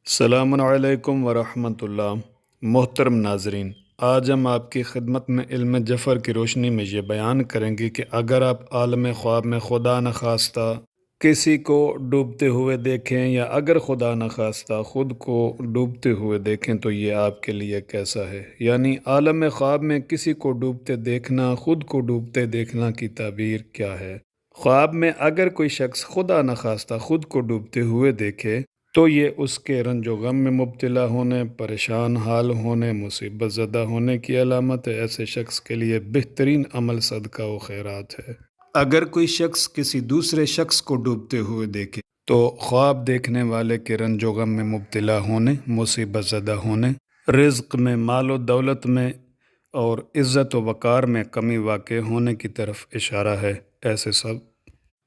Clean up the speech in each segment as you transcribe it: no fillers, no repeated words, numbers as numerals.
السلام علیکم ورحمۃ اللہ۔ محترم ناظرین، آج ہم آپ کی خدمت میں علم جفر کی روشنی میں یہ بیان کریں گے کہ اگر آپ عالم خواب میں خدا نخواستہ کسی کو ڈوبتے ہوئے دیکھیں یا اگر خدا نخواستہ خود کو ڈوبتے ہوئے دیکھیں تو یہ آپ کے لیے کیسا ہے؟ یعنی عالم خواب میں کسی کو ڈوبتے دیکھنا، خود کو ڈوبتے دیکھنا کی تعبیر کیا ہے؟ خواب میں اگر کوئی شخص خدا نخواستہ خود کو ڈوبتے ہوئے دیکھے تو یہ اس کے رنج و غم میں مبتلا ہونے، پریشان حال ہونے، مصیبت زدہ ہونے کی علامت ہے۔ ایسے شخص کے لیے بہترین عمل صدقہ و خیرات ہے۔ اگر کوئی شخص کسی دوسرے شخص کو ڈوبتے ہوئے دیکھے تو خواب دیکھنے والے کے رنج و غم میں مبتلا ہونے، مصیبت زدہ ہونے، رزق میں، مال و دولت میں اور عزت و وقار میں کمی واقع ہونے کی طرف اشارہ ہے۔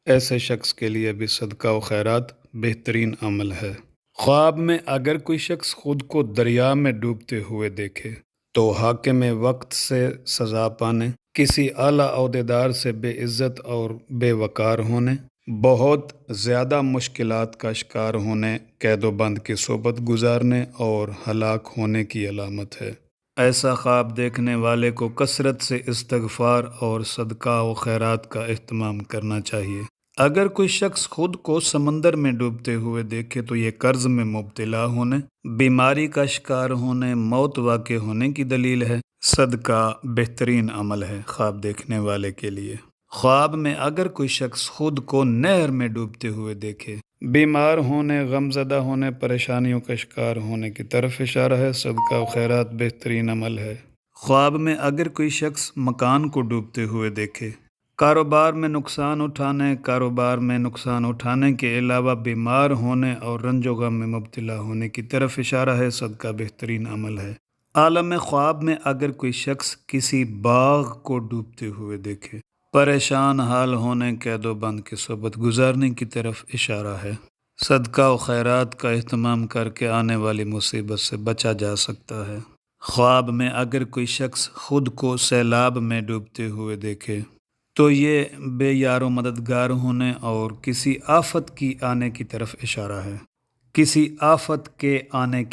ایسے شخص کے لیے بھی صدقہ و خیرات بہترین عمل ہے۔ خواب میں اگر کوئی شخص خود کو دریا میں ڈوبتے ہوئے دیکھے تو حاکم وقت سے سزا پانے، کسی اعلیٰ عہدیدار سے بے عزت اور بے وقار ہونے، بہت زیادہ مشکلات کا شکار ہونے، قید و بند کی صحبت گزارنے اور ہلاک ہونے کی علامت ہے۔ ایسا خواب دیکھنے والے کو کثرت سے استغفار اور صدقہ و خیرات کا اہتمام کرنا چاہیے۔ اگر کوئی شخص خود کو سمندر میں ڈوبتے ہوئے دیکھے تو یہ قرض میں مبتلا ہونے، بیماری کا شکار ہونے، موت واقع ہونے کی دلیل ہے۔ صدقہ بہترین عمل ہے خواب دیکھنے والے کے لیے۔ خواب میں اگر کوئی شخص خود کو نہر میں ڈوبتے ہوئے دیکھے، بیمار ہونے، غم زدہ ہونے، پریشانیوں کا شکار ہونے کی طرف اشارہ ہے۔ صدقہ و خیرات بہترین عمل ہے۔ خواب میں اگر کوئی شخص مکان کو ڈوبتے ہوئے دیکھے، کاروبار میں نقصان اٹھانے کے علاوہ بیمار ہونے اور رنج و غم میں مبتلا ہونے کی طرف اشارہ ہے۔ صدقہ بہترین عمل ہے۔ عالم خواب میں اگر کوئی شخص کسی باغ کو ڈوبتے ہوئے دیکھے، پریشان حال ہونے، قید و بند کی صحبت گزارنے کی طرف اشارہ ہے۔ صدقہ و خیرات کا اہتمام کر کے آنے والی مصیبت سے بچا جا سکتا ہے۔ خواب میں اگر کوئی شخص خود کو سیلاب میں ڈوبتے ہوئے دیکھے تو یہ بے یار و مددگار ہونے اور کسی آفت کی آنے کی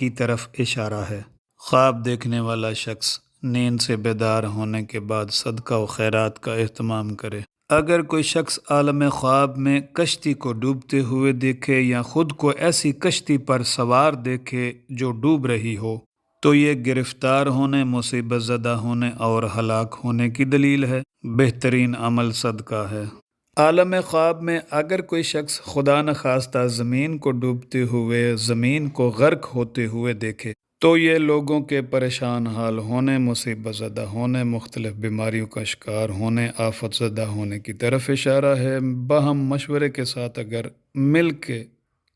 طرف اشارہ ہے۔ خواب دیکھنے والا شخص نیند سے بیدار ہونے کے بعد صدقہ و خیرات کا اہتمام کرے۔ اگر کوئی شخص عالم خواب میں کشتی کو ڈوبتے ہوئے دیکھے یا خود کو ایسی کشتی پر سوار دیکھے جو ڈوب رہی ہو تو یہ گرفتار ہونے، مصیبت زدہ ہونے اور ہلاک ہونے کی دلیل ہے۔ بہترین عمل صدقہ ہے۔ عالم خواب میں اگر کوئی شخص خدا نخواستہ زمین کو ڈوبتے ہوئے، زمین کو غرق ہوتے ہوئے دیکھے تو یہ لوگوں کے پریشان حال ہونے، مصیبت زدہ ہونے، مختلف بیماریوں کا شکار ہونے، آفت زدہ ہونے کی طرف اشارہ ہے۔ باہم مشورے کے ساتھ اگر مل کے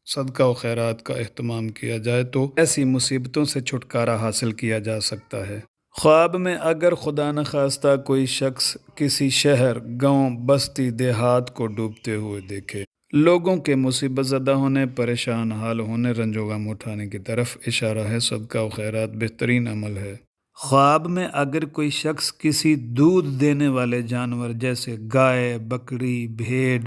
صدقہ و خیرات کا اہتمام کیا جائے تو ایسی مصیبتوں سے چھٹکارا حاصل کیا جا سکتا ہے۔ خواب میں اگر خدا نخواستہ کوئی شخص کسی شہر، گاؤں، بستی، دیہات کو ڈوبتے ہوئے دیکھے، لوگوں کے مصیبت زدہ ہونے، پریشان حال ہونے، رنج و غم اٹھانے کی طرف اشارہ ہے۔ صدقہ و خیرات بہترین عمل ہے۔ خواب میں اگر کوئی شخص کسی دودھ دینے والے جانور جیسے گائے، بکری، بھیڑ،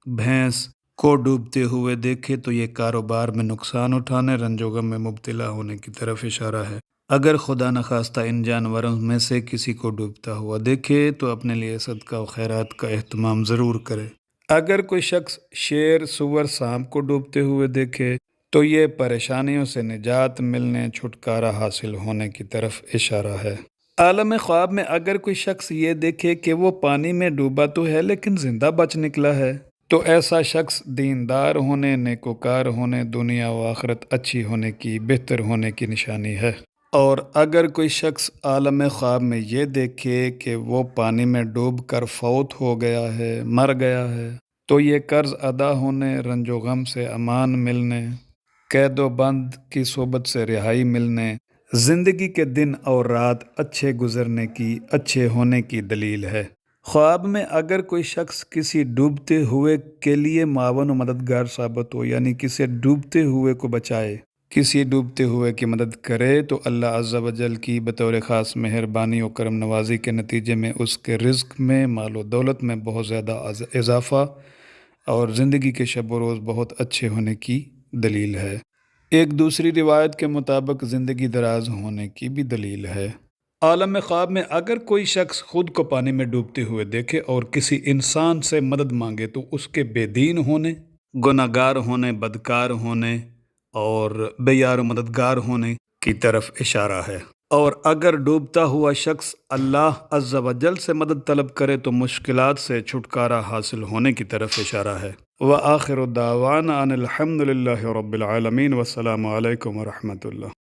بھینس کو ڈوبتے ہوئے دیکھے تو یہ کاروبار میں نقصان اٹھانے، رنج و غم میں مبتلا ہونے کی طرف اشارہ ہے۔ اگر خدا نخواستہ ان جانوروں میں سے کسی کو ڈوبتا ہوا دیکھے تو اپنے لیے صدقہ و خیرات کا اہتمام ضرور کرے۔ اگر کوئی شخص شیر، سور، سانپ کو ڈوبتے ہوئے دیکھے تو یہ پریشانیوں سے نجات ملنے، چھٹکارا حاصل ہونے کی طرف اشارہ ہے۔ عالم خواب میں اگر کوئی شخص یہ دیکھے کہ وہ پانی میں ڈوبا تو ہے لیکن زندہ بچ نکلا ہے تو ایسا شخص دیندار ہونے، نیکوکار ہونے، دنیا و آخرت اچھی ہونے کی، بہتر ہونے کی نشانی ہے۔ اور اگر کوئی شخص عالم خواب میں یہ دیکھے کہ وہ پانی میں ڈوب کر فوت ہو گیا ہے، مر گیا ہے تو یہ قرض ادا ہونے، رنج و غم سے امان ملنے، قید و بند کی صحبت سے رہائی ملنے، زندگی کے دن اور رات اچھے گزرنے کی، اچھے ہونے کی دلیل ہے۔ خواب میں اگر کوئی شخص کسی ڈوبتے ہوئے کے لیے معاون و مددگار ثابت ہو، یعنی کسی ڈوبتے ہوئے کو بچائے، کسی ڈوبتے ہوئے کی مدد کرے تو اللہ عز و جل کی بطور خاص مہربانی و کرم نوازی کے نتیجے میں اس کے رزق میں، مال و دولت میں بہت زیادہ اضافہ اور زندگی کے شب و روز بہت اچھے ہونے کی دلیل ہے۔ ایک دوسری روایت کے مطابق زندگی دراز ہونے کی بھی دلیل ہے۔ عالم خواب میں اگر کوئی شخص خود کو پانی میں ڈوبتے ہوئے دیکھے اور کسی انسان سے مدد مانگے تو اس کے بے دین ہونے، گناہگار ہونے، بدکار ہونے اور بے یار و مددگار ہونے کی طرف اشارہ ہے۔ اور اگر ڈوبتا ہوا شخص اللہ عز و جل سے مدد طلب کرے تو مشکلات سے چھٹکارا حاصل ہونے کی طرف اشارہ ہے۔ وآخر دعوانا ان الحمد للہ رب العالمین، والسلام علیکم ورحمۃ اللہ۔